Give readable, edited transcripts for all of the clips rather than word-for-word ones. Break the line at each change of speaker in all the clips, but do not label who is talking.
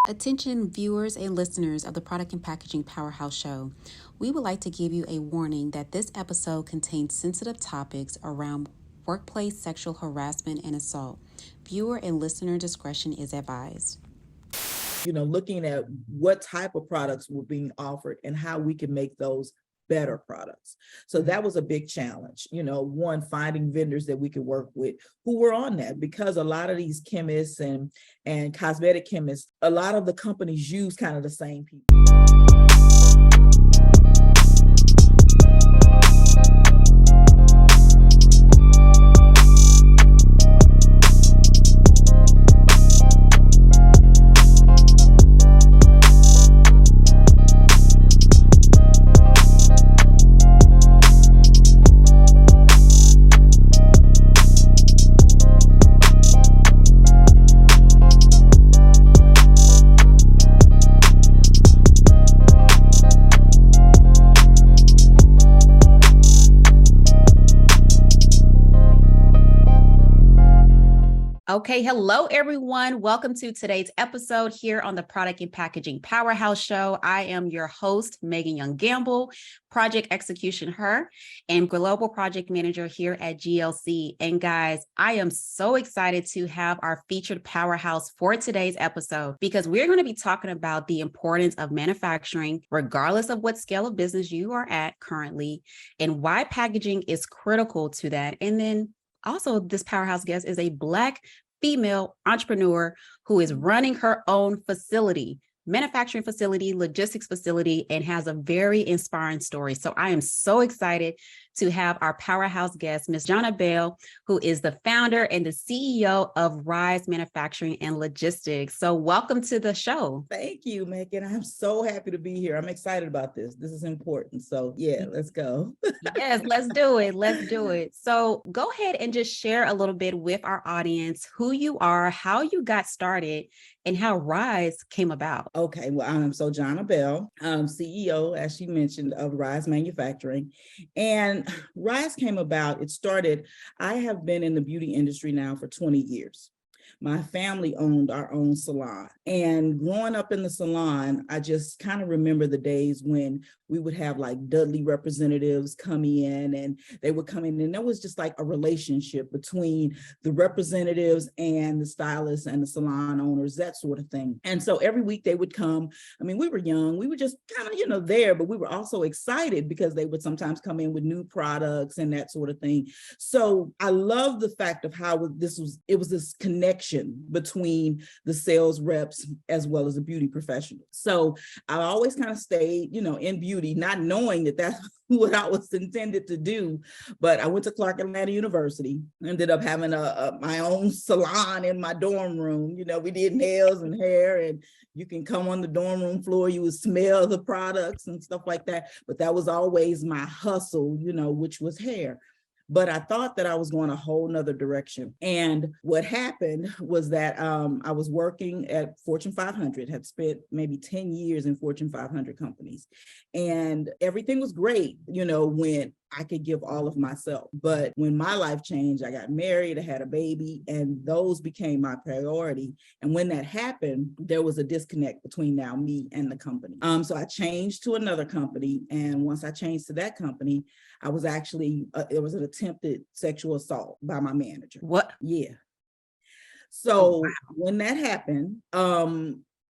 Attention viewers and listeners of the Product and Packaging Powerhouse show. We would like to give you a warning that this episode contains sensitive topics around workplace sexual harassment and assault. Viewer and listener discretion is advised.
Looking at what type of products were being offered and how we can make those better products. So that was a big challenge, one, finding vendors that we could work with who were on that, because a lot of these chemists and cosmetic chemists, a lot of the companies use kind of the same people.
Okay, hello everyone. Welcome to today's episode here on the Product and Packaging Powerhouse show. I am your host, Megan Young-Gamble, Project Execution Her, and Global Project Manager here at GLC. And guys, I am so excited to have our featured powerhouse for today's episode, because we're going to be talking about the importance of manufacturing, regardless of what scale of business you are at currently, and why packaging is critical to that. And then also, this powerhouse guest is a Black female entrepreneur who is running her own facility, manufacturing facility, logistics facility, and has a very inspiring story. So I am so excited to have our powerhouse guest, Ms. SoJohna Bell, who is the founder and the CEO of RYZE Manufacturing and Logistics. So welcome to the show.
Thank you, Megan. I'm so happy to be here. I'm excited about this. This is important. So yeah, let's go.
Yes, let's do it. Let's do it. So go ahead and just share a little bit with our audience who you are, how you got started, and how RYZE came about.
Okay, well, I'm SoJohna Bell. I'm CEO, as she mentioned, of RYZE Manufacturing. And RYZE came about, I have been in the beauty industry now for 20 years. My family owned our own salon. And growing up in the salon, I just kind of remember the days when we would have like Dudley representatives come in, and they would come in, and there was just like a relationship between the representatives and the stylists and the salon owners, that sort of thing. And so every week they would come. I mean, we were young, we were just kind of, there, but we were also excited because they would sometimes come in with new products and that sort of thing. So I love the fact of how it was this connection between the sales reps as well as the beauty professionals. So I always kind of stayed, in beauty, not knowing that that's what I was intended to do. But I went to Clark Atlanta University, ended up having my own salon in my dorm room. We did nails and hair, and you can come on the dorm room floor, you would smell the products and stuff like that. But that was always my hustle, which was hair. But I thought that I was going a whole nother direction. And what happened was that I was working at Fortune 500, had spent maybe 10 years in Fortune 500 companies. And everything was great, when I could give all of myself. But when my life changed, I got married, I had a baby, and those became my priority. And when that happened, there was a disconnect between now me and the company. So I changed to another company. And once I changed to that company, I was actually, it was an attempted sexual assault by my manager.
What?
Yeah. So when that happened,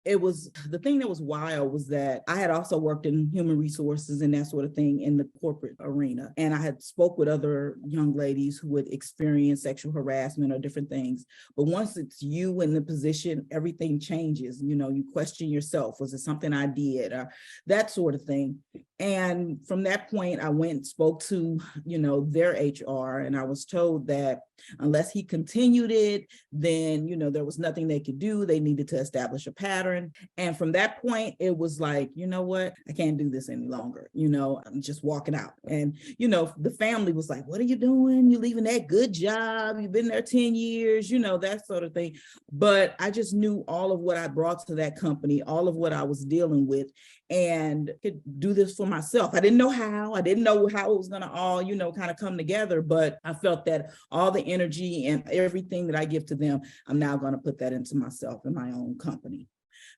it was, the thing that was wild was that I had also worked in human resources and that sort of thing in the corporate arena. And I had spoke with other young ladies who would experience sexual harassment or different things. But once it's you in the position, everything changes. You question yourself. Was it something I did? Or that sort of thing. And from that point, I went and spoke to, their HR, and I was told that unless he continued it, then, there was nothing they could do. They needed to establish a pattern. And from that point, it was like, you know what? I can't do this any longer. I'm just walking out. And, the family was like, what are you doing? You're leaving that good job. You've been there 10 years, that sort of thing. But I just knew all of what I brought to that company, all of what I was dealing with, and could do this for myself. I didn't know how. I didn't know how it was going to all, kind of come together. But I felt that all the energy and everything that I give to them, I'm now going to put that into myself and my own company.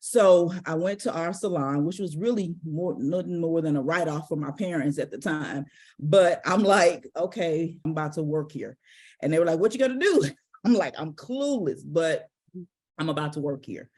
So I went to our salon, which was really nothing more than a write-off for my parents at the time. But I'm like, okay, I'm about to work here. And they were like, what you gonna do? I'm like, I'm clueless, but I'm about to work here.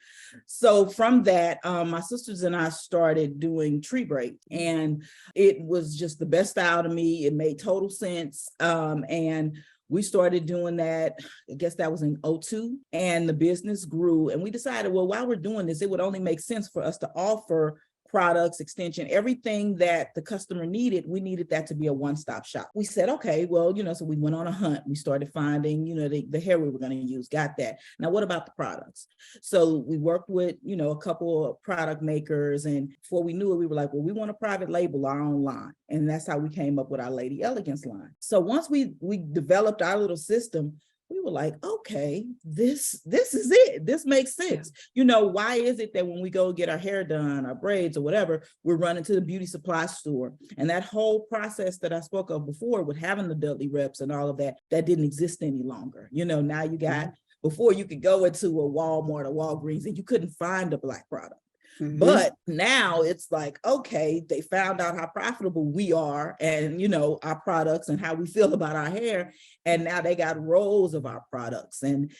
So from that, my sisters and I started doing tree braid, and it was just the best style to me. It made total sense. And we started doing that. I guess that was in '02, and the business grew. And we decided, well, while we're doing this, it would only make sense for us to offer products, extension, everything that the customer needed. We needed that to be a one-stop shop. We said, okay, well, so we went on a hunt. We started finding, the hair we were going to use, got that. Now, what about the products? So we worked with, a couple of product makers, and before we knew it, we were like, well, we want to private label our own line. And that's how we came up with our Lady Elegance line. So once we developed our little system, we were like, okay, this is it. This makes sense. Yeah. Why is it that when we go get our hair done, our braids or whatever, we're running to the beauty supply store? And that whole process that I spoke of before with having the Dudley reps and all of that didn't exist any longer. Now you got, before you could go into a Walmart or Walgreens and you couldn't find a Black product. Mm-hmm. But now it's like, okay, they found out how profitable we are and, our products and how we feel about our hair. And now they got rows of our products. And,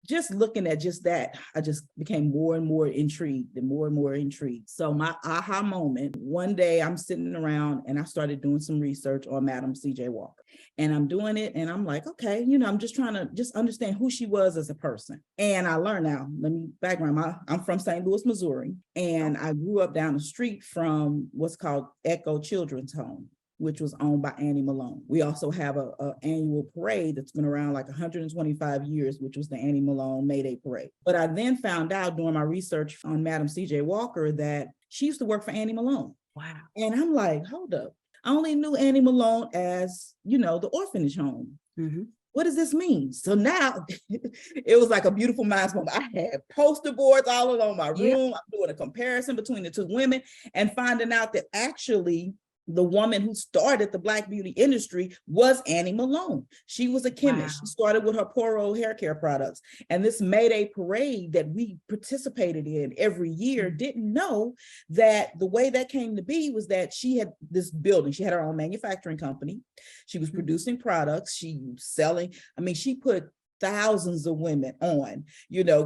just looking at just that, I just became more and more intrigued and more intrigued. So my aha moment, one day I'm sitting around and I started doing some research on Madam C.J. Walker. And I'm doing it and I'm like, okay, I'm just trying to just understand who she was as a person. And I learned now, let me background, I'm from St. Louis, Missouri. And I grew up down the street from what's called Echo Children's Home, which was owned by Annie Malone. We also have a annual parade that's been around like 125 years, which was the Annie Malone May Day Parade. But I then found out during my research on Madam C.J. Walker that she used to work for Annie Malone.
Wow.
And I'm like, hold up. I only knew Annie Malone as, the orphanage home. Mm-hmm. What does this mean? So now it was like a beautiful mind moment. I had poster boards all along my room. Yeah. I'm doing a comparison between the two women and finding out that actually the woman who started the Black beauty industry was Annie Malone. She was a chemist. Wow. She started with her Poro hair care products. And this May Day parade that we participated in every year, didn't know that the way that came to be was that she had this building. She had her own manufacturing company. She was producing products. She was selling. She put thousands of women on,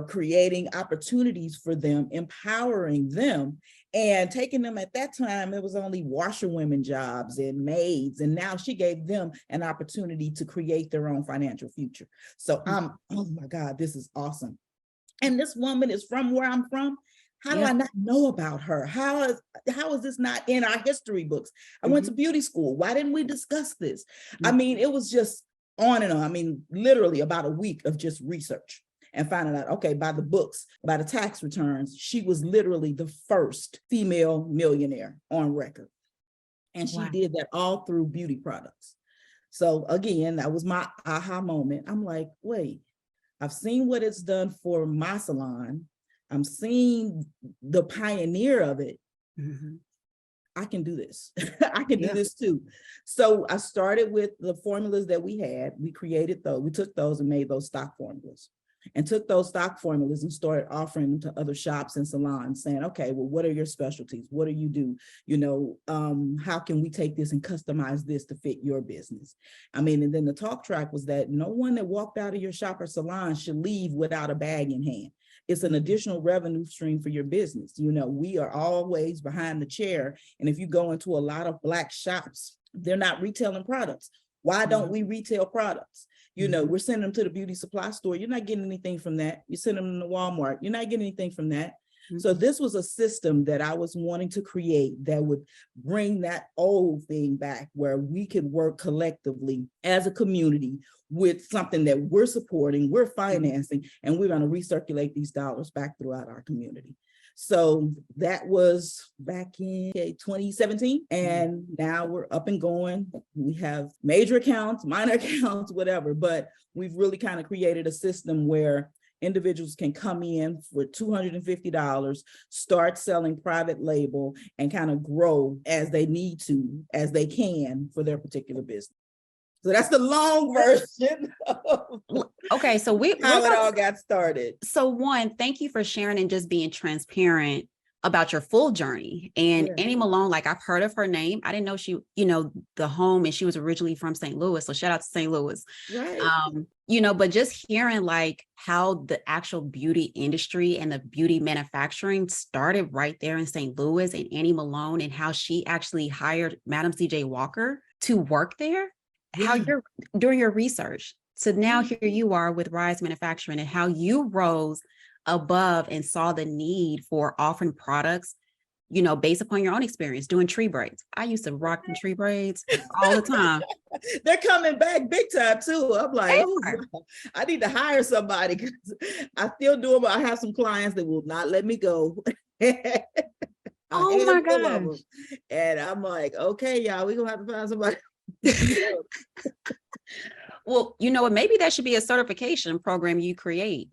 creating opportunities for them, empowering them, and taking them. At that time, it was only washerwomen jobs and maids. And now she gave them an opportunity to create their own financial future. So oh my God, this is awesome. And this woman is from where I'm from. How do I not know about her? How is this not in our history books? I went to beauty school. Why didn't we discuss this? It was just on and on. Literally about a week of just research and finding out, okay, by the books, by the tax returns, she was literally the first female millionaire on record. And she did that all through beauty products. So again, that was my aha moment. I'm like, wait, I've seen what it's done for my salon. I'm seeing the pioneer of it. Mm-hmm. I can do this. I can do this too. So I started with the formulas that we had. We created those. We took those and made those stock formulas, and took those stock formulas and started offering them to other shops and salons, saying, okay, well, what are your specialties? What do you do? How can we take this and customize this to fit your business? And then the talk track was that no one that walked out of your shop or salon should leave without a bag in hand. It's an additional revenue stream for your business. We are always behind the chair. And if you go into a lot of Black shops, they're not retailing products. Why don't we retail products? We're sending them to the beauty supply store. You're not getting anything from that. You send them to Walmart. You're not getting anything from that. So this was a system that I was wanting to create that would bring that old thing back, where we could work collectively as a community with something that we're supporting, we're financing, and we're going to recirculate these dollars back throughout our community. So that was back in 2017, and now we're up and going. We have major accounts, minor accounts, whatever, but we've really kind of created a system where individuals can come in for $250, start selling private label, and kind of grow as they need to, as they can for their particular business. So that's the long version of
Okay, so
how it all got started.
So one, thank you for sharing and just being transparent about your full journey. And Annie Malone, like I've heard of her name. I didn't know she, the home, and she was originally from St. Louis. So shout out to St. Louis.
Right.
But just hearing like how the actual beauty industry and the beauty manufacturing started right there in St. Louis, and Annie Malone, and how she actually hired Madam CJ Walker to work there. How you're doing your research. So now here you are with RYZE Manufacturing, and how you rose above and saw the need for offering products, based upon your own experience doing tree braids. I used to rock the tree braids all the time.
They're coming back big time too. I'm like, wow, I need to hire somebody because I still do them. I have some clients that will not let me go.
Oh my God.
And I'm like, okay, y'all, we're gonna have to find somebody.
Well, maybe that should be a certification program you create.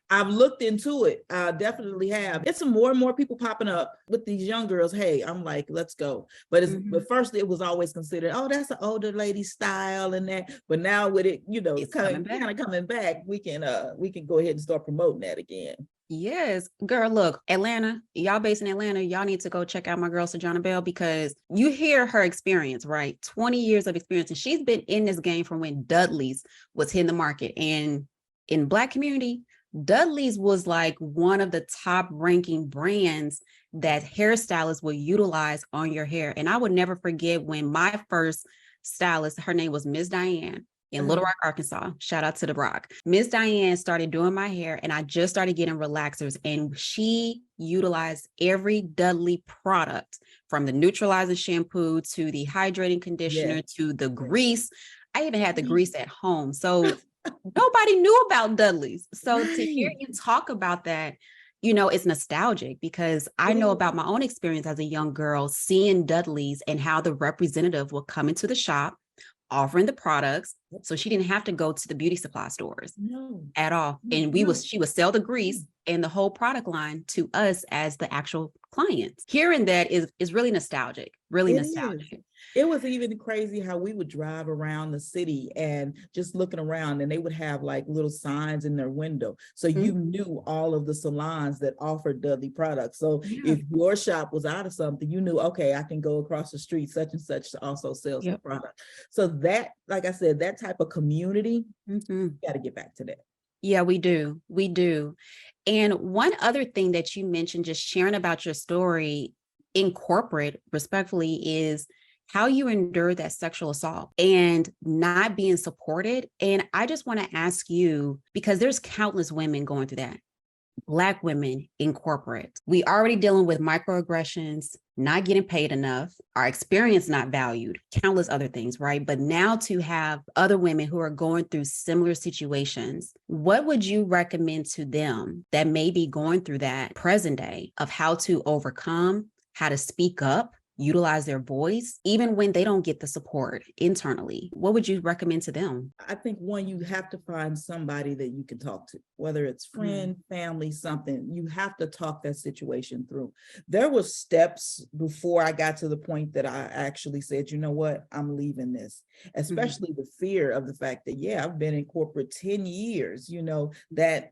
I've looked into it. I definitely have. It's some more and more people popping up with these young girls. Hey, I'm like, let's go. But but first it was always considered, oh, that's an older lady style and that. But now with it, it's kind of coming back, we can go ahead and start promoting that again.
Yes, girl, look, Atlanta, y'all based in Atlanta, y'all need to go check out my girl, SoJohna Bell, because you hear her experience, right? 20 years of experience. And she's been in this game from when Dudley's was hitting the market. And in Black community, Dudley's was like one of the top ranking brands that hairstylists would utilize on your hair. And I would never forget when my first stylist, her name was Miss Diane, in Little Rock, Arkansas. Shout out to the Rock. Miss Diane started doing my hair, and I just started getting relaxers, and she utilized every Dudley product, from the neutralizing shampoo to the hydrating conditioner to the grease. I even had the grease at home. So nobody knew about Dudley's. So to hear you talk about that, it's nostalgic, because I know about my own experience as a young girl, seeing Dudley's and how the representative would come into the shop offering the products. So she didn't have to go to the beauty supply stores at all. And she would sell the grease and the whole product line to us as the actual clients. Hearing that is really nostalgic, really nostalgic.
It was even crazy how we would drive around the city and just looking around, and they would have like little signs in their window. So you knew all of the salons that offered Dudley products. So if your shop was out of something, you knew, okay, I can go across the street, such and such also sells the product. So that, like I said, that type of community, got to get back to that.
Yeah, we do. We do. And one other thing that you mentioned, just sharing about your story in corporate, respectfully, is how you endured that sexual assault and not being supported. And I just want to ask you, because there's countless women going through that. Black women in corporate, we already dealing with microaggressions, not getting paid enough, our experience not valued, countless other things, right? But now to have other women who are going through similar situations, what would you recommend to them that may be going through that present day, of how to overcome, how to speak up, utilize their voice, even when they don't get the support internally? What would you recommend to them?
I think one, you have to find somebody that you can talk to, whether it's friend, family, something. You have to talk that situation through. There were steps before I got to the point that I actually said, you know what, I'm leaving this, especially the fear of the fact that, I've been in corporate 10 years, that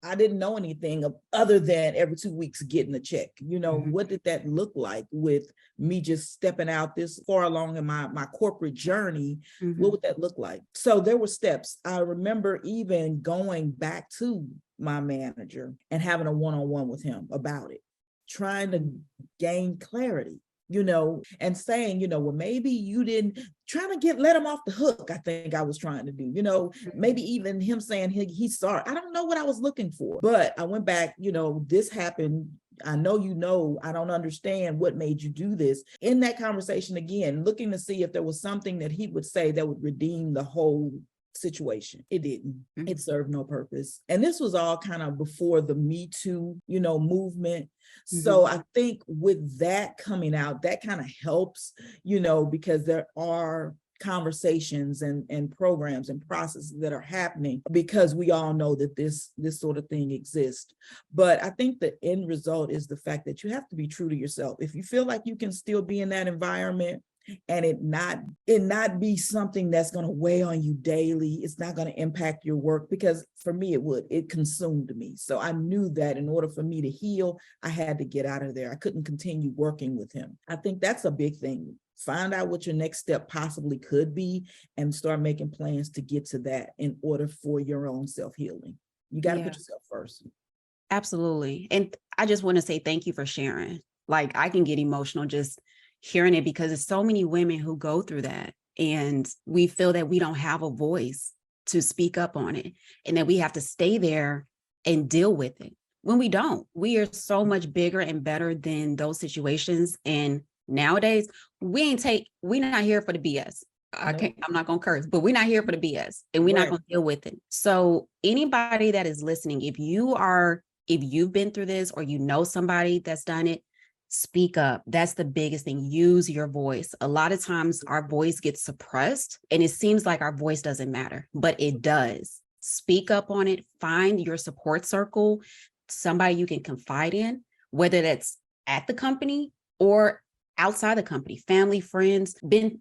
I didn't know anything other than every 2 weeks getting a check. What did that look like with me just stepping out this far along in my corporate journey? What would that look like? So there were steps. I remember even going back to my manager and having a one-on-one with him about it, trying to gain clarity, and saying, well, maybe you didn't, trying to let him off the hook. I think I was trying to do, maybe even him saying he's sorry. I don't know what I was looking for, but I went back, this happened. I know, I don't understand what made you do this. In that conversation, again, looking to see if there was something that he would say that would redeem the whole situation. It didn't. It served no purpose. And this was all kind of before the Me Too, movement. So I think with that coming out, that kind of helps, because there are conversations and programs and processes that are happening, because we all know that this sort of thing exists. But I think the end result is the fact that you have to be true to yourself. If you feel like you can still be in that environment and it not be something that's going to weigh on you daily. It's not going to impact your work, because for me, it consumed me. So I knew that in order for me to heal, I had to get out of there. I couldn't continue working with him. I think that's a big thing. Find out what your next step possibly could be and start making plans to get to that in order for your own self-healing. You got to put yourself first.
Absolutely. And I just want to say thank you for sharing. Like, I can get emotional just hearing it, because there's so many women who go through that, and we feel that we don't have a voice to speak up on it, and that we have to stay there and deal with it, when we don't. We are so much bigger and better than those situations. And nowadays, we're not here for the BS. I'm not going to curse, but we're not here for the BS, and we're not going to deal with it. So anybody that is listening, if you've been through this, or you know somebody that's done it, speak up. That's the biggest thing. Use your voice. A lot of times our voice gets suppressed, and it seems like our voice doesn't matter, but it does. Speak up on it. Find your support circle, somebody you can confide in, whether that's at the company or outside the company, family, friends,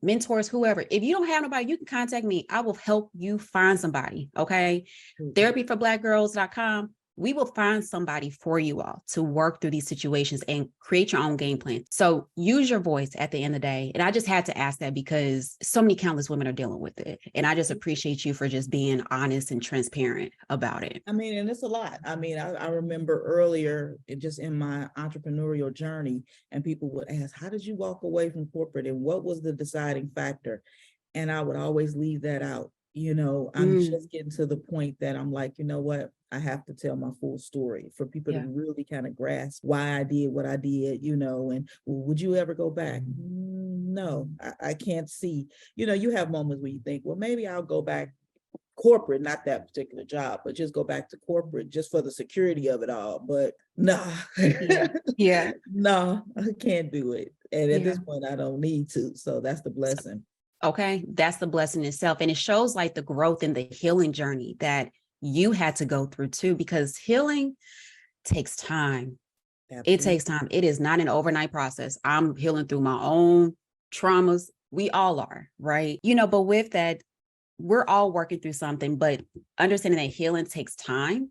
mentors, whoever. If you don't have nobody, you can contact me. I will help you find somebody. Okay. Therapyforblackgirls.com. We will find somebody for you all to work through these situations and create your own game plan. So use your voice at the end of the day. And I just had to ask that, because so many countless women are dealing with it. And I just appreciate you for just being honest and transparent about it.
I mean, and it's a lot. I mean, I remember earlier, just in my entrepreneurial journey, and people would ask, how did you walk away from corporate, and what was the deciding factor? And I would always leave that out. I'm just getting to the point that I'm like, you know what? I have to tell my full story for people to really kind of grasp why I did what I did, and well, would you ever go back? No, I can't see. You have moments where you think, well, maybe I'll go back corporate, not that particular job, but just go back to corporate just for the security of it all. But nah, no, I can't do it. And at this point, I don't need to. So that's the blessing.
Okay. That's the blessing itself. And it shows like the growth and the healing journey that you had to go through too, because healing takes time. Absolutely. It takes time. It is not an overnight process. I'm healing through my own traumas. We all are, right? But with that, we're all working through something, but understanding that healing takes time.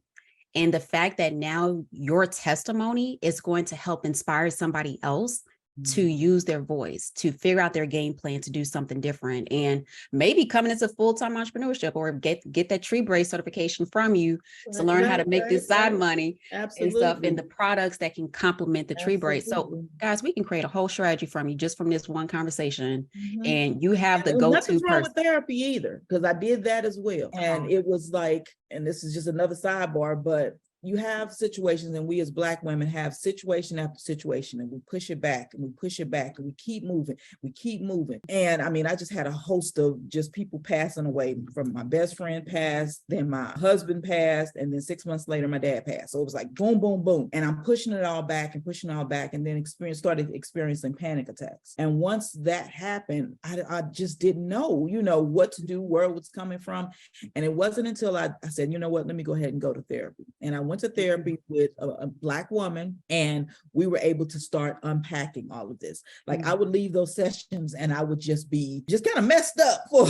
And the fact that now your testimony is going to help inspire somebody else to use their voice, to figure out their game plan, to do something different, and maybe coming into full-time entrepreneurship, or get that tree brace certification from you to learn how to make this side money and stuff, and the products that can complement the tree brace. So guys, we can create a whole strategy from you just from this one conversation. And you have the go-to
nothing's wrong with therapy either, because I did that as well. And it was like, and this is just another sidebar, but you have situations, and we as Black women have situation after situation, and we push it back and we push it back, and we keep moving. And I mean, I just had a host of just people passing away. From my best friend passed, then my husband passed, and then 6 months later, my dad passed. So it was like boom, boom, boom. And I'm pushing it all back, and then started experiencing panic attacks. And once that happened, I just didn't know, what to do, where it was coming from. And it wasn't until I said, you know what, let me go ahead and go to therapy. And I went to therapy with a Black woman, and we were able to start unpacking all of this. Like I would leave those sessions and I would just be kind of messed up for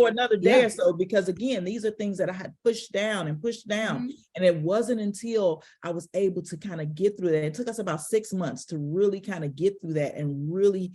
another day or so, because again, these are things that I had pushed down. And it wasn't until I was able to kind of get through that. It took us about 6 months to really kind of get through that, and really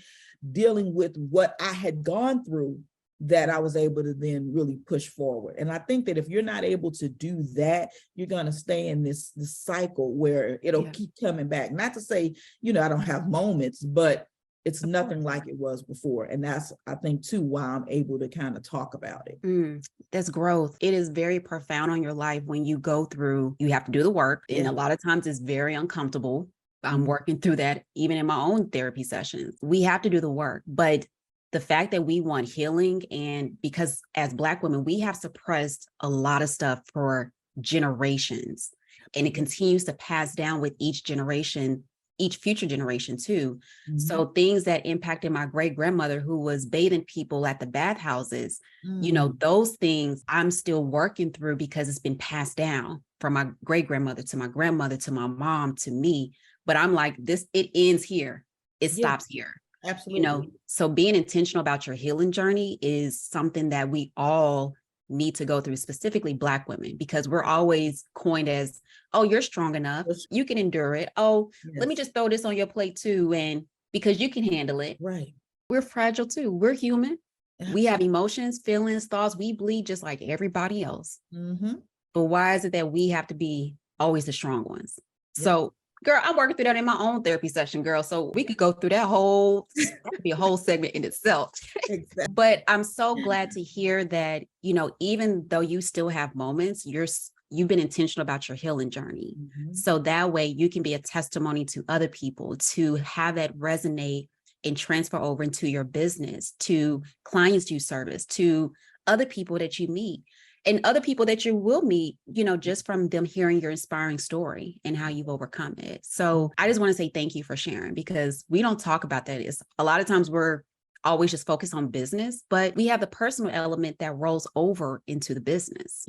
dealing with what I had gone through, that I was able to then really push forward. And I think that if you're not able to do that, you're going to stay in this cycle where it'll keep coming back. Not to say, I don't have moments, but it's nothing like it was before. And that's, I think too, why I'm able to kind of talk about it.
That's growth. It is very profound on your life when you go through, you have to do the work. And a lot of times it's very uncomfortable. I'm working through that even in my own therapy sessions. We have to do the work, but the fact that we want healing, and because as Black women, we have suppressed a lot of stuff for generations, and it continues to pass down with each generation, each future generation too. So things that impacted my great grandmother, who was bathing people at the bathhouses, those things I'm still working through, because it's been passed down from my great grandmother to my grandmother to my mom to me. But I'm like, it ends here. It stops here.
Absolutely.
So being intentional about your healing journey is something that we all need to go through, specifically Black women, because we're always coined as, oh, you're strong enough, you can endure it. Oh, let me just throw this on your plate too. And because you can handle it.
Right.
We're fragile too. We're human.
Absolutely.
We have emotions, feelings, thoughts. We bleed just like everybody else.
Mm-hmm.
But why is it that we have to be always the strong ones?
Yep.
So, girl, I'm working through that in my own therapy session, girl. So we could go through that that could be a whole segment in itself.
Exactly.
But I'm so glad to hear that, even though you still have moments, you've been intentional about your healing journey.
Mm-hmm.
So that way you can be a testimony to other people, to have that resonate and transfer over into your business, to clients you service, to other people that you meet, and other people that you will meet, just from them hearing your inspiring story and how you've overcome it. So I just want to say thank you for sharing, because we don't talk about that. It's a lot of times we're always just focused on business, but we have the personal element that rolls over into the business,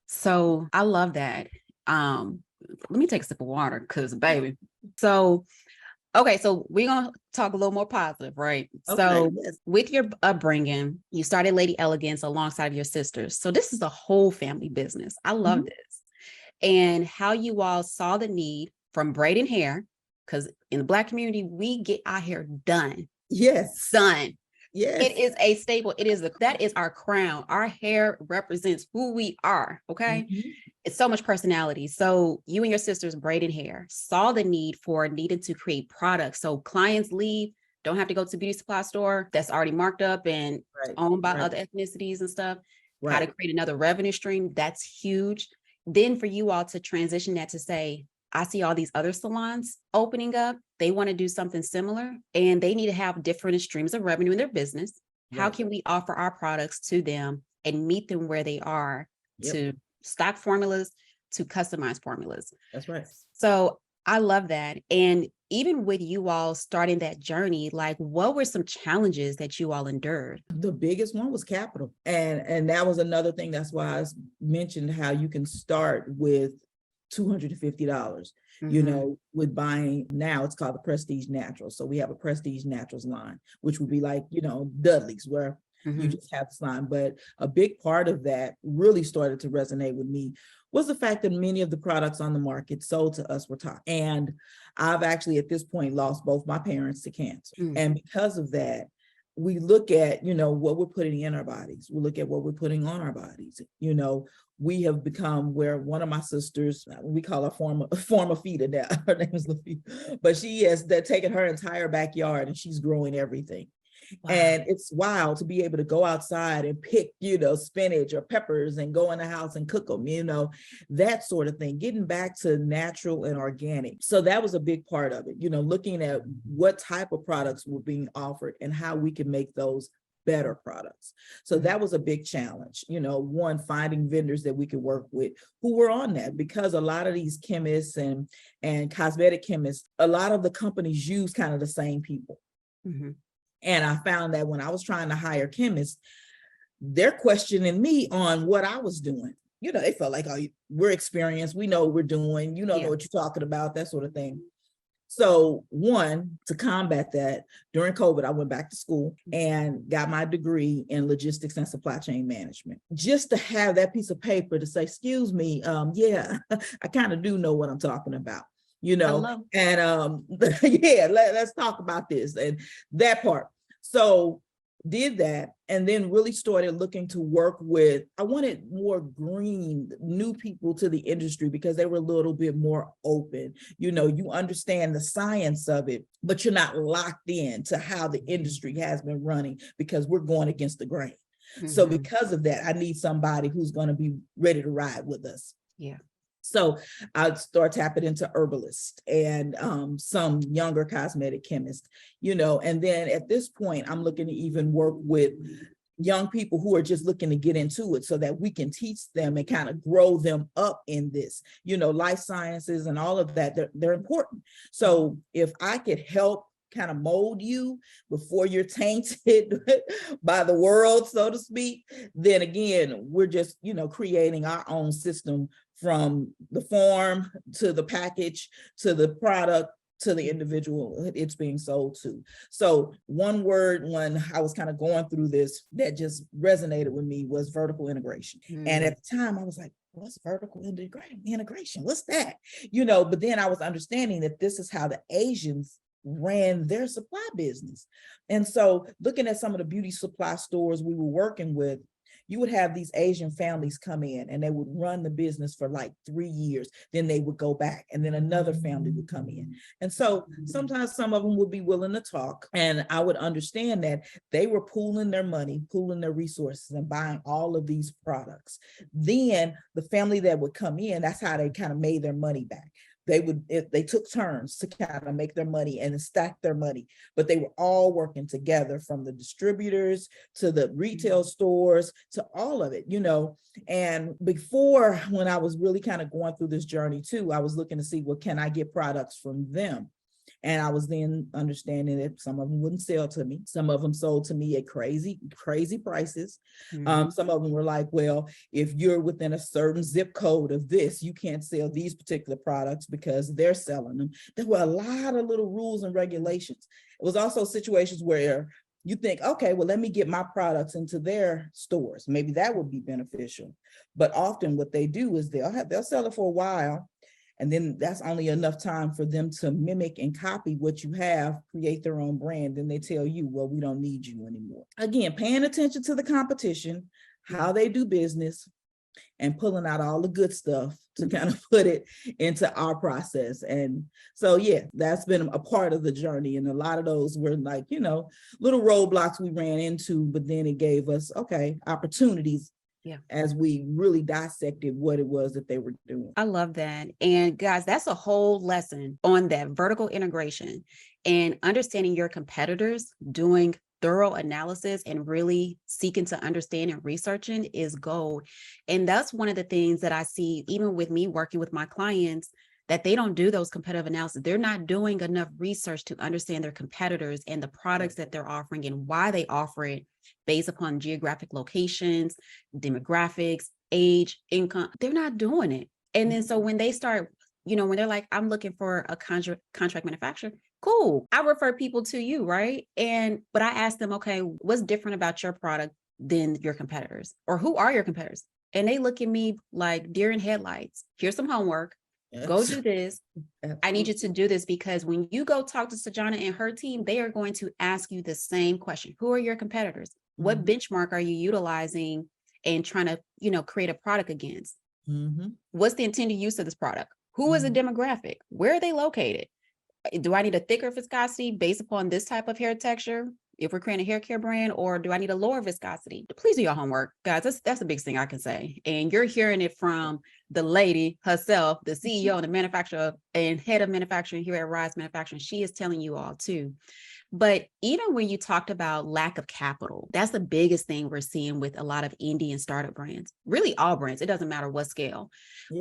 So I love that. Let me take a sip of water, because baby. So okay, so we're going to talk a little more positive, right?
Okay,
so
yes.
With your upbringing, you started Lady Elegance alongside of your sisters. So this is a whole family business. I love this. And how you all saw the need from braiding hair, because in the Black community, we get our hair done.
Yes.
Done.
Yes.
It is a staple. That is our crown. Our hair represents who we are. Okay.
Mm-hmm.
It's so much personality. So you and your sisters braiding hair saw the needed to create products. So clients leave, don't have to go to the beauty supply store that's already marked up and owned by other ethnicities and stuff. How to create another revenue stream. That's huge. Then for you all to transition that to say, I see all these other salons opening up. They want to do something similar, and they need to have different streams of revenue in their business. How can we offer our products to them and meet them where they are, to stock formulas, to customize formulas?
That's right.
So I love that. And even with you all starting that journey, like, what were some challenges that you all endured?
The biggest one was capital. And that was another thing. That's why I mentioned how you can start with $250, with buying. Now it's called the Prestige Naturals. So we have a Prestige Naturals line, which would be like, Dudley's, where you just have this line. But a big part of that really started to resonate with me was the fact that many of the products on the market sold to us were toxic. And I've actually at this point lost both my parents to cancer. And because of that, we look at, what we're putting in our bodies. We look at what we're putting on our bodies. We have become where one of my sisters, we call her former feeder now, her name is Lafitte, but she has taken her entire backyard and she's growing everything. Wow. And it's wild to be able to go outside and pick, spinach or peppers and go in the house and cook them, that sort of thing, getting back to natural and organic. So that was a big part of it, looking at what type of products were being offered and how we can make those better products. So that was a big challenge, one, finding vendors that we could work with who were on that, because a lot of these chemists and cosmetic chemists, a lot of the companies use kind of the same people. And I found that when I was trying to hire chemists, they're questioning me on what I was doing. They felt like, oh, we're experienced, we know what we're doing, know what you're talking about, that sort of thing. So one, to combat that, during COVID, I went back to school and got my degree in logistics and supply chain management, just to have that piece of paper to say, excuse me, I kind of do know what I'm talking about,
Hello.
And let's talk about this and that part. So did that, and then really started looking to work with, I wanted more green, new people to the industry because they were a little bit more open. You understand the science of it, but you're not locked in to how the industry has been running because we're going against the grain. So because of that, I need somebody who's going to be ready to ride with us.
Yeah.
So I'd start tapping into herbalists and some younger cosmetic chemists, and then at this point, I'm looking to even work with young people who are just looking to get into it so that we can teach them and kind of grow them up in this, life sciences and all of that, they're important. So if I could help kind of mold you before you're tainted by the world, so to speak, then again, we're just, creating our own system from the form to the package to the product to the individual it's being sold to. So one word when I was kind of going through this that just resonated with me was vertical integration. And at the time I was like, what's vertical integration? What's that? But then I was understanding that this is how the Asians ran their supply business. And so looking at some of the beauty supply stores we were working with, you would have these Asian families come in and they would run the business for like 3 years. Then they would go back and then another family would come in. And so sometimes some of them would be willing to talk. And I would understand that they were pooling their money, pooling their resources and buying all of these products. Then the family that would come in, that's how they kind of made their money back. They took turns to kind of make their money and stack their money, but they were all working together, from the distributors to the retail stores to all of it, And before, when I was really kind of going through this journey too, I was looking to see, well, can I get products from them? And I was then understanding that some of them wouldn't sell to me. Some of them sold to me at crazy prices. Some of them were like, well, if you're within a certain zip code of this, you can't sell these particular products because they're selling them. There were a lot of little rules and regulations. It was also situations where you think, okay, well, let me get my products into their stores. Maybe that would be beneficial. But often what they do is they'll sell it for a while. And then that's only enough time for them to mimic and copy what you have, create their own brand. Then they tell you, well, we don't need you anymore. Again, paying attention to the competition, how they do business, and pulling out all the good stuff to kind of put it into our process. And so, yeah, that's been a part of the journey. And a lot of those were like, little roadblocks we ran into, but then it gave us, opportunities. Yeah. As we really dissected what it was that they were doing.
I love that. And guys, that's a whole lesson on that vertical integration and understanding your competitors, doing thorough analysis and really seeking to understand and researching is gold. And that's one of the things that I see, even with me working with my clients, that they don't do those competitive analysis. They're not doing enough research to understand their competitors and the products that they're offering and why they offer it based upon geographic locations, demographics, age, income. They're not doing it. And then so when they start, when they're like, I'm looking for a contract manufacturer, cool. I refer people to you, right? But I ask them, okay, what's different about your product than your competitors? Or who are your competitors? And they look at me like deer in headlights. Here's some homework. Yes. Go do this. Absolutely. I need you to do this because when you go talk to SoJohna and her team, they are going to ask you the same question. Who are your competitors? Mm-hmm. What benchmark are you utilizing and trying to, create a product against? Mm-hmm. What's the intended use of this product? Who is the demographic? Where are they located? Do I need a thicker viscosity based upon this type of hair texture if we're creating a hair care brand, or do I need a lower viscosity? Please do your homework, guys. That's the biggest thing I can say. And you're hearing it from the lady herself, the CEO and the manufacturer and head of manufacturing here at RYZE Manufacturing. She is telling you all too. But even when you talked about lack of capital, that's the biggest thing we're seeing with a lot of Indian startup brands, really all brands. It doesn't matter what scale,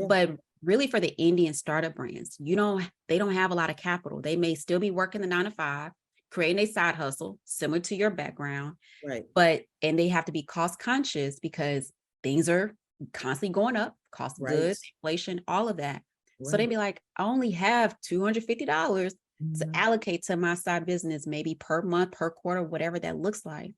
but really for the Indian startup brands, they don't have a lot of capital. They may still be working the 9-to-5, creating a side hustle similar to your background, right? And they have to be cost conscious because things are constantly going up, cost of goods, inflation, all of that. Right. So they'd be like, I only have $250 to allocate to my side business, maybe per month, per quarter, whatever that looks like.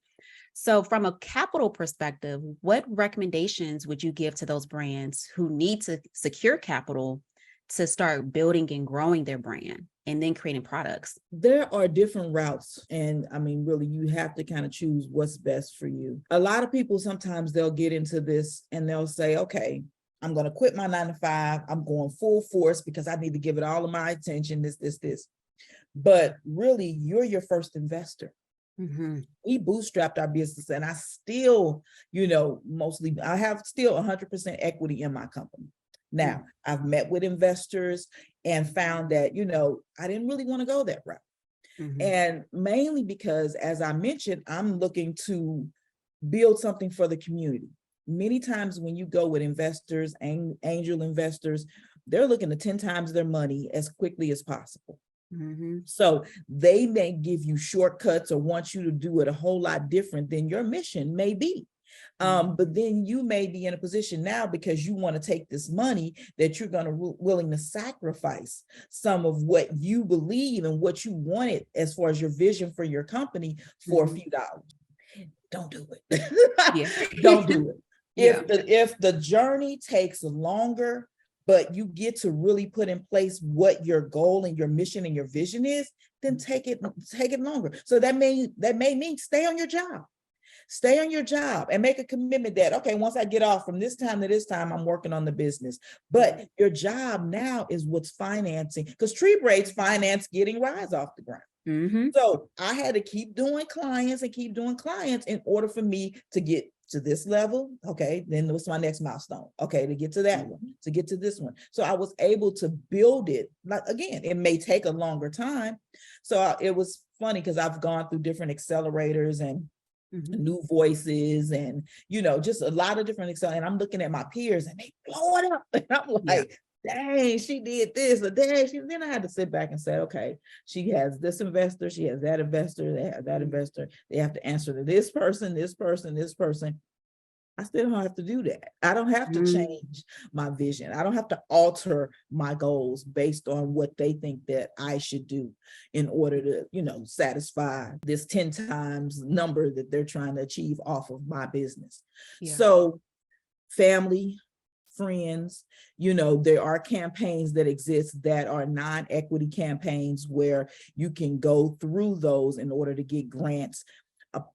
So from a capital perspective, what recommendations would you give to those brands who need to secure capital to start building and growing their brand and then creating products?
There are different routes. And I mean, really, you have to kind of choose what's best for you. A lot of people, sometimes they'll get into this and they'll say, okay, I'm going to quit my 9-to-5. I'm going full force because I need to give it all of my attention, this. But really, you're your first investor. Mm-hmm. We bootstrapped our business and I still, I have still 100% equity in my company. Now, I've met with investors and found that, I didn't really want to go that route. Mm-hmm. And mainly because, as I mentioned, I'm looking to build something for the community. Many times when you go with investors and angel investors, they're looking to 10 times their money as quickly as possible. Mm-hmm. So they may give you shortcuts or want you to do it a whole lot different than your mission may be. But then you may be in a position now because you want to take this money that you're going to willing to sacrifice some of what you believe and what you wanted as far as your vision for your company for a few dollars. Don't do it.
Yeah.
Don't do it.
Yeah.
If the journey takes longer, but you get to really put in place what your goal and your mission and your vision is, then take it longer. So that may mean stay on your job. Stay on your job and make a commitment that, okay, once I get off from this time to this time, I'm working on the business. But your job now is what's financing, because Tree Braids finance getting RYZE off the ground. So I had to keep doing clients in order for me to get to this level. Okay, then what's my next milestone? Okay, to get to that one, to get to this one. So I was able to build it. Like, again, it may take a longer time. So it was funny because I've gone through different accelerators and new voices and, just a lot of different and I'm looking at my peers and they blow it up. And I'm like, dang, she did this, or dang, then I had to sit back and say, okay, she has this investor, she has that investor, they have that investor, they have to answer to this person, this person, this person. I still don't have to do that. I don't have to change my vision. I don't have to alter my goals based on what they think that I should do in order to, satisfy this 10 times number that they're trying to achieve off of my business. So family, friends, there are campaigns that exist that are non-equity campaigns where you can go through those in order to get grants.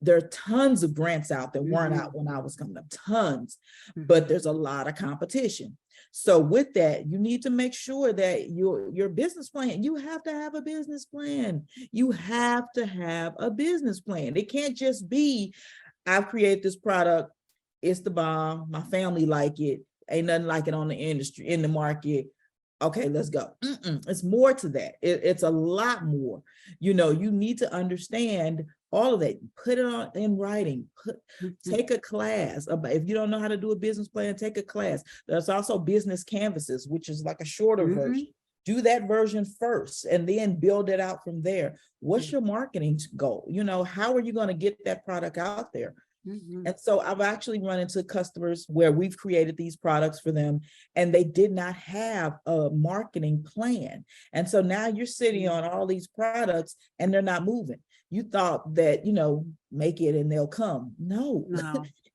There are tons of grants out that weren't out when I was coming up, tons, but there's a lot of competition. So with that, you need to make sure that your business plan, you have to have a business plan. You have to have a business plan. It can't just be, I've created this product, it's the bomb, my family like it, ain't nothing like it on the industry, in the market. Okay, let's go. It's more to that. It's a lot more. You need to understand all of that. Put it on in writing. Take a class. If you don't know how to do a business plan, take a class. There's also business canvases, which is like a shorter version. Do that version first and then build it out from there. What's your marketing goal? How are you going to get that product out there? And so I've actually run into customers where we've created these products for them and they did not have a marketing plan. And so now you're sitting on all these products and they're not moving. You thought that, make it and they'll come. No.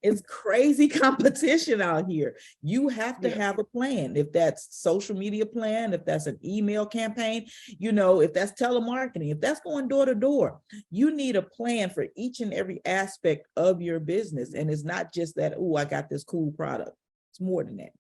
It's crazy competition out here. You have to have a plan. If that's social media plan, if that's an email campaign, if that's telemarketing, if that's going door to door, you need a plan for each and every aspect of your business. And it's not just that, oh, I got this cool product. It's more than that.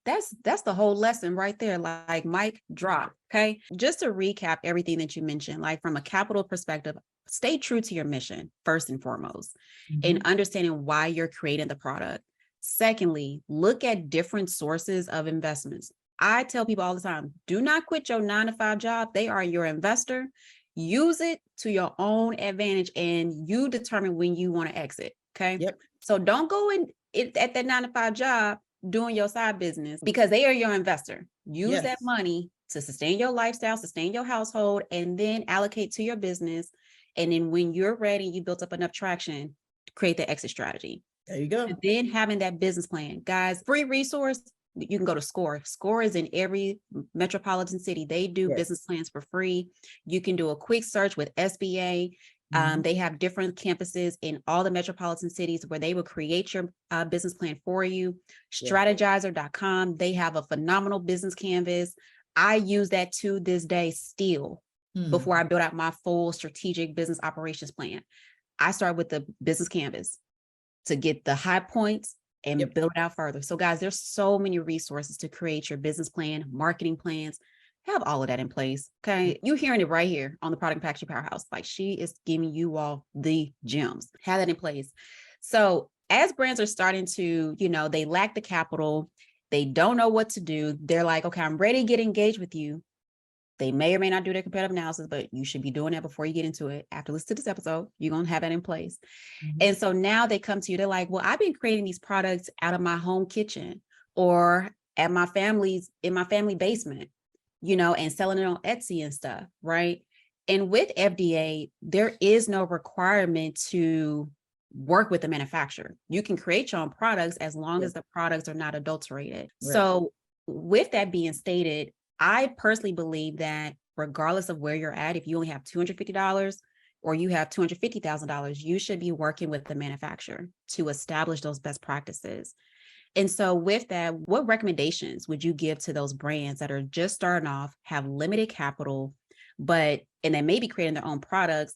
That's the whole lesson right there. Like mic drop. Okay. Just to recap everything that you mentioned, like from a capital perspective, stay true to your mission, first and foremost, and understanding why you're creating the product. Secondly, look at different sources of investments. I tell people all the time, do not quit your 9-to-5 job. They are your investor. Use it to your own advantage and you determine when you want to exit. Okay. So don't go in at that 9-to-5 job doing your side business because they are your investor. Use that money to sustain your lifestyle, sustain your household, and then allocate to your business. And then when you're ready, you built up enough traction, create the exit strategy.
There you go.
And then having that business plan. Guys, free resource, you can go to SCORE. SCORE is in every metropolitan city. They do business plans for free. You can do a quick search with SBA. They have different campuses in all the metropolitan cities where they will create your business plan for you. Strategizer.com. They have a phenomenal business canvas. I use that to this day still. Before I build out my full strategic business operations plan. I start with the business canvas to get the high points and build it out further. So guys, there's so many resources to create your business plan, marketing plans, have all of that in place. Okay. You're hearing it right here on the Product Packaging Powerhouse. Like she is giving you all the gems, have that in place. So as brands are starting to, they lack the capital, they don't know what to do. They're like, okay, I'm ready to get engaged with you. They may or may not do their competitive analysis, but you should be doing that before you get into it. After listening to this episode, you're going to have that in place. And so now they come to you, they're like, well, I've been creating these products out of my home kitchen or at my family's, in my family basement, and selling it on Etsy and stuff, right? And with FDA, there is no requirement to work with the manufacturer. You can create your own products as long as the products are not adulterated.
Right.
So with that being stated, I personally believe that regardless of where you're at, if you only have $250 or you have $250,000, you should be working with the manufacturer to establish those best practices. And so with that, what recommendations would you give to those brands that are just starting off, have limited capital, and they may be creating their own products,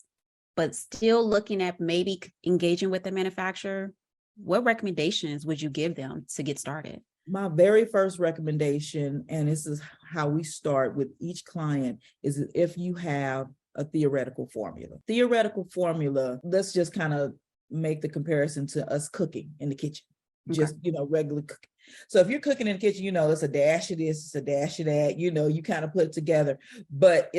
but still looking at maybe engaging with the manufacturer? What recommendations would you give them to get started?
My very first recommendation, and this is how we start with each client, is if you have a theoretical formula. Theoretical formula, let's just kind of make the comparison to us cooking in the kitchen. Just, regular cooking. So if you're cooking in the kitchen, it's a dash of this, it's a dash of that, you kind of put it together, but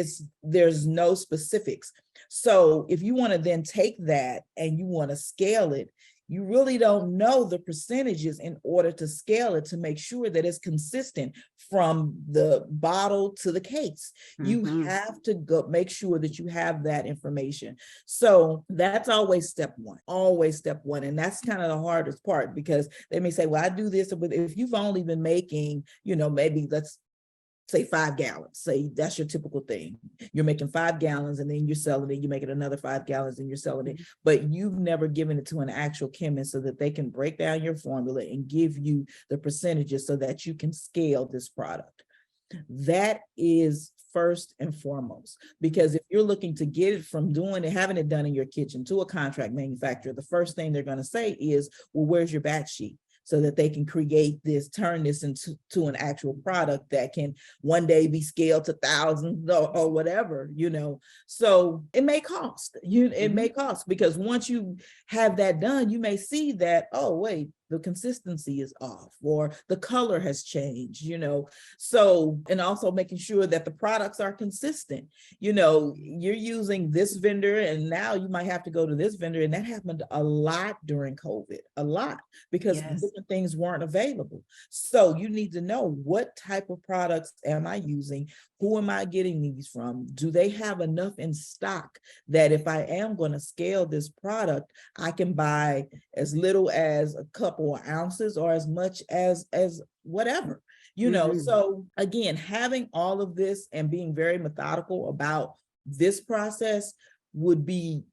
there's no specifics. So if you want to then take that and you want to scale it, you really don't know the percentages in order to scale it to make sure that it's consistent from the bottle to the case. You have to go make sure that you have that information. So that's always step one. And that's kind of the hardest part, because they may say, well, I do this, but if you've only been making, maybe let's say 5 gallons, say that's your typical thing. You're making 5 gallons and then you're selling it, you make it another 5 gallons and you're selling it, but you've never given it to an actual chemist so that they can break down your formula and give you the percentages so that you can scale this product. That is first and foremost, because if you're looking to get it from having it done in your kitchen to a contract manufacturer, the first thing they're going to say is, well, where's your batch sheet? So that they can turn this into an actual product that can one day be scaled to thousands or whatever, So it may cost. It may cost, because once you have that done, you may see that, oh, wait, the consistency is off or the color has changed, So, and also making sure that the products are consistent. You're using this vendor and now you might have to go to this vendor. And that happened a lot during COVID, because different things weren't available. So you need to know, what type of products am I using? Who am I getting these from? Do they have enough in stock that if I am going to scale this product, I can buy as little as a couple of ounces or as much as whatever, So again, having all of this and being very methodical about this process would be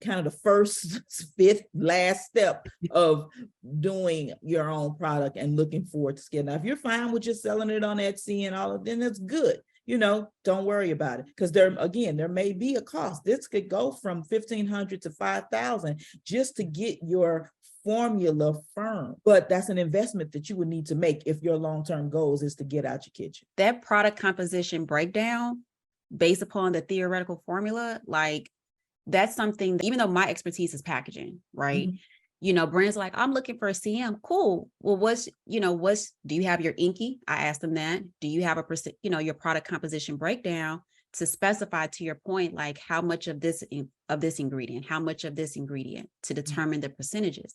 kind of the first, fifth, last step of doing your own product and looking forward to scale. Now, if you're fine with just selling it on Etsy and all of, then that's good. Don't worry about it, because there may be a cost. This could go from $1,500 to $5,000 just to get your formula firm. But that's an investment that you would need to make if your long-term goals is to get out your kitchen.
That product composition breakdown based upon the theoretical formula, that's something that, even though my expertise is packaging, right? Brands like, I'm looking for a CM. Cool. Well, do you have your INCI? I asked them that. Do you have your product composition breakdown to specify, to your point, like how much of this ingredient, how much of this ingredient, to determine the percentages?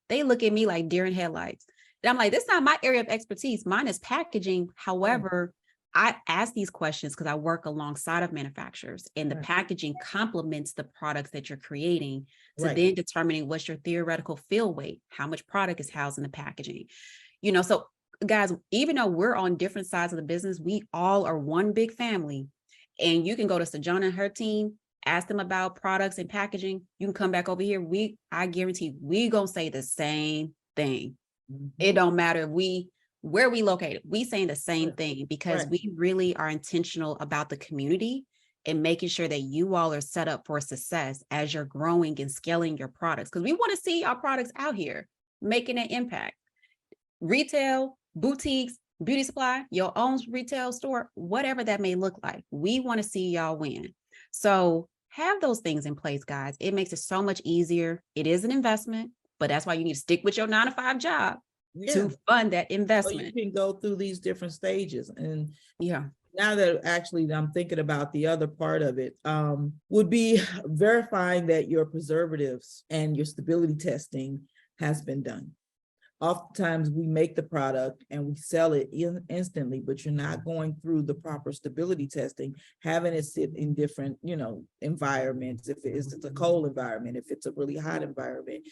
They look at me like deer in headlights. And I'm like, this is not my area of expertise. Mine is packaging. However, I ask these questions because I work alongside of manufacturers, and the packaging complements the products that you're creating to then determining what's your theoretical fill weight, how much product is housed in the packaging. So guys, even though we're on different sides of the business, we all are one big family. And you can go to SoJohna and her team, ask them about products and packaging. You can come back over here. I guarantee we gonna say the same thing. It don't matter where we located, we saying the same thing, because we really are intentional about the community and making sure that you all are set up for success as you're growing and scaling your products. Because we want to see our products out here making an impact. Retail, boutiques, beauty supply, your own retail store, whatever that may look like. We want to see y'all win. So have those things in place, guys. It makes it so much easier. It is an investment, but that's why you need to stick with your 9-to-5 job to fund that investment.
So you can go through these different stages. And now that actually I'm thinking about the other part of it, would be verifying that your preservatives and your stability testing has been done. Oftentimes we make the product and we sell it instantly, but you're not going through the proper stability testing, having it sit in different, environments. If it's a cold environment, if it's a really hot environment,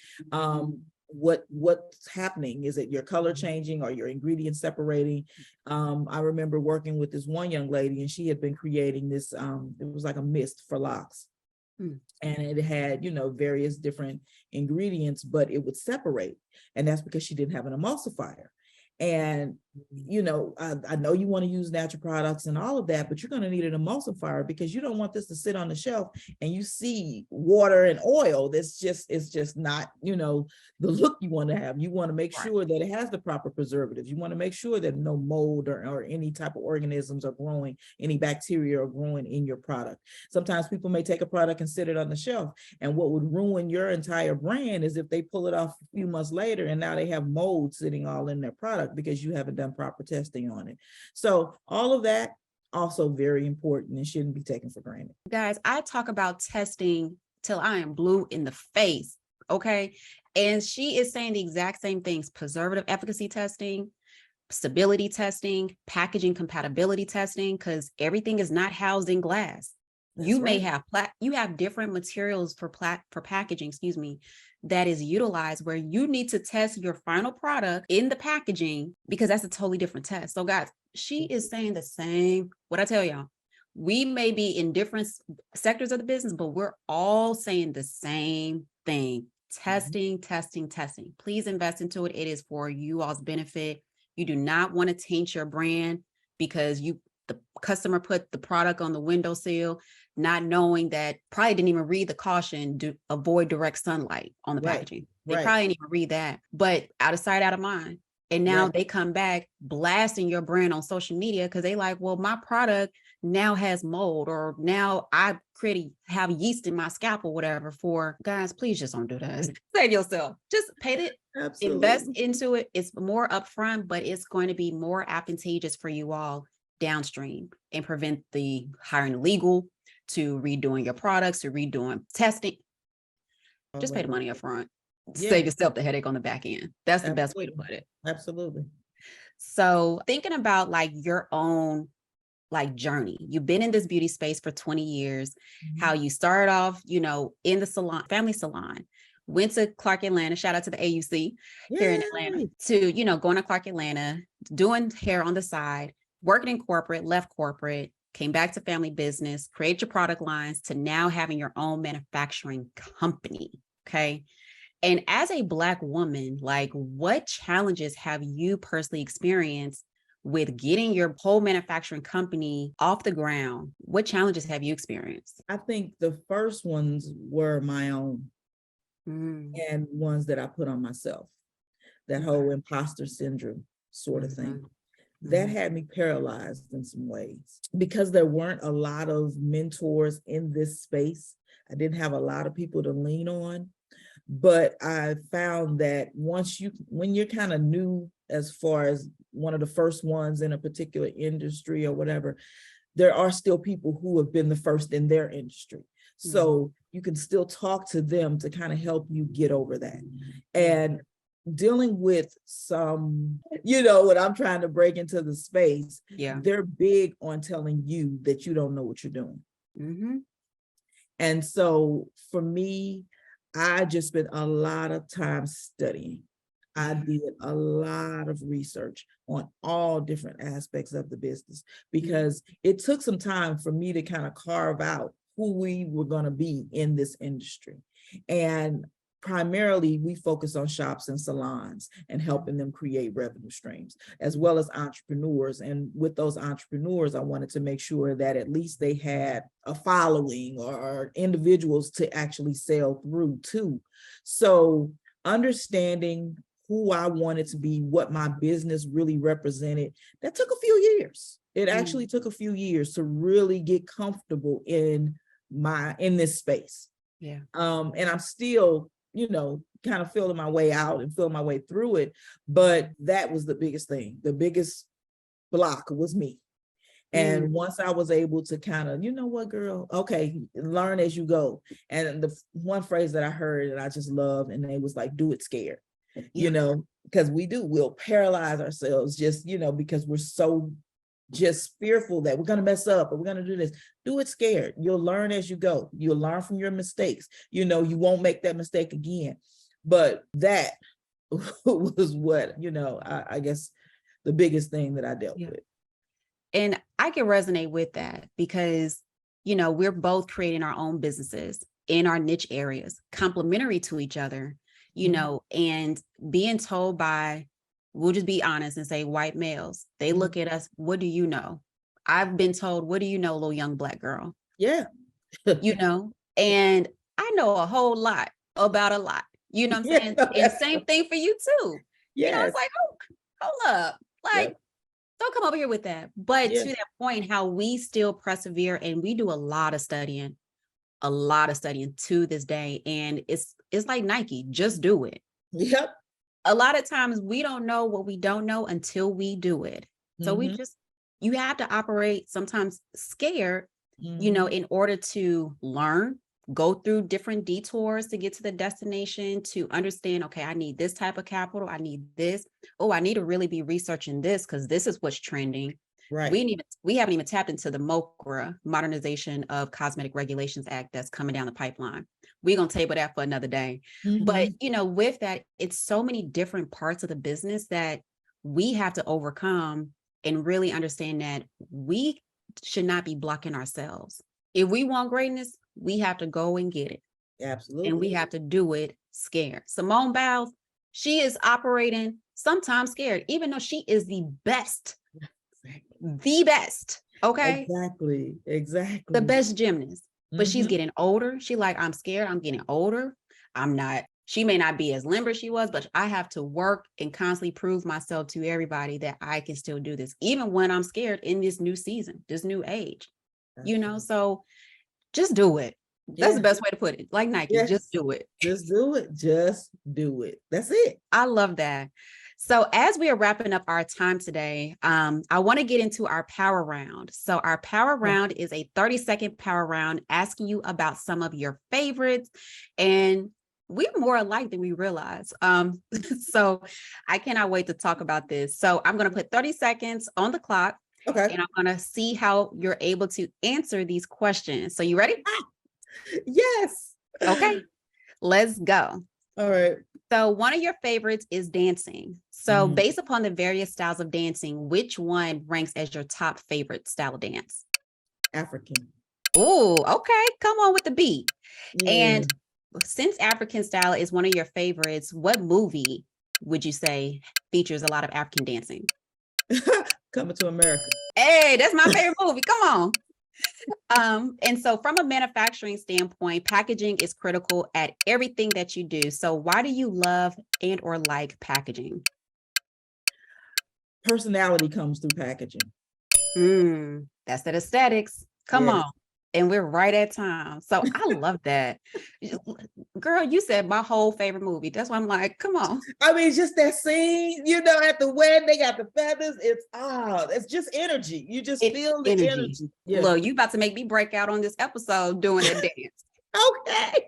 what's happening? Is it your color changing or your ingredients separating? I remember working with this one young lady, and she had been creating this, it was like a mist for locks. And it had, various different ingredients, but it would separate. And that's because she didn't have an emulsifier. And, I know you want to use natural products and all of that, but you're going to need an emulsifier, because you don't want this to sit on the shelf and you see water and oil. It's just not, the look you want to have. You want to make sure that it has the proper preservatives. You want to make sure that no mold or any type of organisms are growing, any bacteria are growing in your product. Sometimes people may take a product and sit it on the shelf, and what would ruin your entire brand is if they pull it off a few months later and now they have mold sitting all in their product because you haven't done proper testing on it. So all of that also very important and shouldn't be taken for granted.
Guys, I talk about testing till I am blue in the face. Okay. And she is saying the exact same things: preservative efficacy testing, stability testing, packaging compatibility testing, because everything is not housed in glass. You may have you have different materials for packaging, that is utilized, where you need to test your final product in the packaging, because that's a totally different test. So guys, she is saying the same. What I tell y'all, we may be in different sectors of the business, but we're all saying the same thing: testing, testing, testing. Please invest into it. It is for you all's benefit. You do not want to taint your brand because the customer put the product on the windowsill, not knowing that, probably didn't even read the caution to avoid direct sunlight on the packaging. They probably didn't even read that, but out of sight, out of mind. And now they come back blasting your brand on social media because they like, well, my product now has mold, or now I have yeast in my scalp or whatever. For guys, please just don't do that. Save yourself. Just pay it. Absolutely. Invest into it. It's more upfront, but it's going to be more advantageous for you all downstream, and prevent the hiring legal, to redoing your products, to redoing testing. Just pay the money up front. Save yourself the headache on the back end. That's the best way to put it.
Absolutely.
So thinking about like your own journey, you've been in this beauty space for 20 years, how you started off, in the salon, family salon, went to Clark Atlanta, shout out to the AUC here in Atlanta, to, going to Clark Atlanta, doing hair on the side, working in corporate, left corporate, came back to family business, create your product lines, to now having your own manufacturing company. Okay. And as a Black woman, like, what challenges have you personally experienced with getting your whole manufacturing company off the ground? What challenges have you experienced?
I think the first ones were my own, and ones that I put on myself, that whole imposter syndrome sort of thing. That had me paralyzed in some ways, because there weren't a lot of mentors in this space. I didn't have a lot of people to lean on, but I found that when you're kind of new, as far as one of the first ones in a particular industry or whatever, there are still people who have been the first in their industry. So you can still talk to them to kind of help you get over that. And dealing with some, when I'm trying to break into the space, they're big on telling you that you don't know what you're doing. And so for me, I just spent a lot of time studying. I did a lot of research on all different aspects of the business, because it took some time for me to kind of carve out who we were going to be in this industry. And primarily, we focus on shops and salons and helping them create revenue streams, as well as entrepreneurs. And with those entrepreneurs, I wanted to make sure that at least they had a following or individuals to actually sell through to. So understanding who I wanted to be, what my business really represented, that took a few years. It actually took a few years to really get comfortable in this space. And I'm still, kind of feeling my way out and feeling my way through it. But that was the biggest thing. The biggest block was me. And once I was able to kind of, you know what, girl, okay, learn as you go. And the one phrase that I heard and I just love, and it was like, do it scared. because we'll paralyze ourselves just, because we're so just fearful that we're going to mess up or we're going to do this. Do it scared. You'll learn as you go. You'll learn from your mistakes. You won't make that mistake again. But that was what, I guess the biggest thing that I dealt with.
And I can resonate with that because, we're both creating our own businesses in our niche areas, complementary to each other, and being told by, we'll just be honest and say white males, they look at us, what do you know? I've been told, what do you know, little young Black girl?
Yeah.
And I know a whole lot about a lot, you know what I'm saying? And same thing for you too.
Yes.
It's like, oh, hold up. Like, don't come over here with that. But to that point, how we still persevere, and we do a lot of studying to this day. And it's like Nike, just do it.
Yep.
A lot of times we don't know what we don't know until we do it. So you have to operate sometimes scared, in order to learn, go through different detours to get to the destination, to understand, okay, I need this type of capital. I need this. Oh, I need to really be researching this because this is what's trending. Right. We haven't even tapped into the MOCRA, Modernization of Cosmetic Regulations Act, that's coming down the pipeline. We're going to table that for another day. But, with that, it's so many different parts of the business that we have to overcome and really understand that we should not be blocking ourselves. If we want greatness, we have to go and get it.
Absolutely.
And we have to do it scared. Simone Biles, she is operating sometimes scared, even though she is the best. The best. Okay.
Exactly.
The best gymnast. But she's getting older. She like, I'm scared. I'm getting older. She may not be as limber as she was, but I have to work and constantly prove myself to everybody that I can still do this, even when I'm scared in this new season, this new age. So just do it. That's the best way to put it. Like Nike, just do it.
Just do it. Just do it. That's it.
I love that. So as we are wrapping up our time today, I want to get into our power round. So our power round is a 30-second power round asking you about some of your favorites. And we're more alike than we realize. So I cannot wait to talk about this. So I'm going to put 30 seconds on the clock. Okay. And I'm going to see how you're able to answer these questions. So you ready?
Yes.
Okay. Let's go.
All right.
So one of your favorites is dancing. So based upon the various styles of dancing, which one ranks as your top favorite style of dance?
African.
Oh, okay. Come on with the beat. And since African style is one of your favorites, what movie would you say features a lot of African dancing?
Coming to America.
Hey, that's my favorite movie. Come on. And so from a manufacturing standpoint, packaging is critical at everything that you do. So why do you love and or like packaging?
Personality comes through packaging.
That's that aesthetics. Come on. And we're right at time. So I love that. Girl, you said my whole favorite movie. That's why I'm like, come on.
I mean, just that scene, at the wedding, they got the feathers. It's just energy. You just feel the energy.
Yeah. Look, you about to make me break out on this episode doing a dance.
Okay.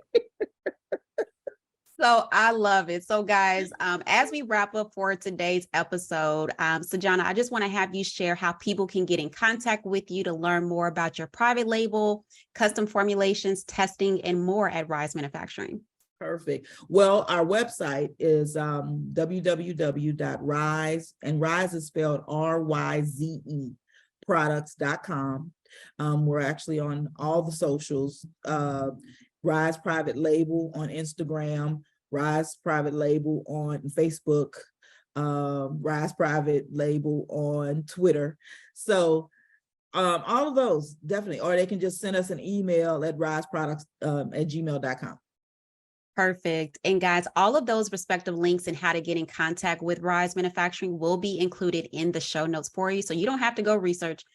So I love it. So guys, as we wrap up for today's episode, SoJohna, I just want to have you share how people can get in contact with you to learn more about your private label, custom formulations, testing, and more at RYZE Manufacturing.
Perfect. Well, our website is www.ryze, and RYZE is spelled RYZE, products.com. We're actually on all the socials, RYZE Private Label on Instagram, RYZE Private Label on Facebook, RYZE Private Label on Twitter. So all of those, definitely, or they can just send us an email at ryzeproducts@gmail.com.
Perfect. And guys, all of those respective links and how to get in contact with RYZE Manufacturing will be included in the show notes for you. So you don't have to go research.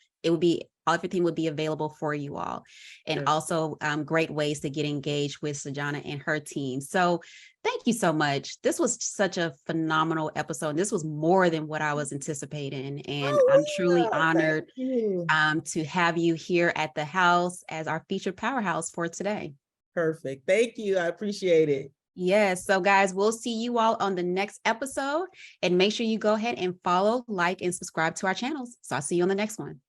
Everything would be available for you all. And also great ways to get engaged with SoJohna and her team. So thank you so much. This was such a phenomenal episode. This was more than what I was anticipating. And I'm truly honored to have you here at the house as our featured powerhouse for today.
Perfect. Thank you. I appreciate it.
Yes. So guys, we'll see you all on the next episode, and make sure you go ahead and follow, like, and subscribe to our channels. So I'll see you on the next one.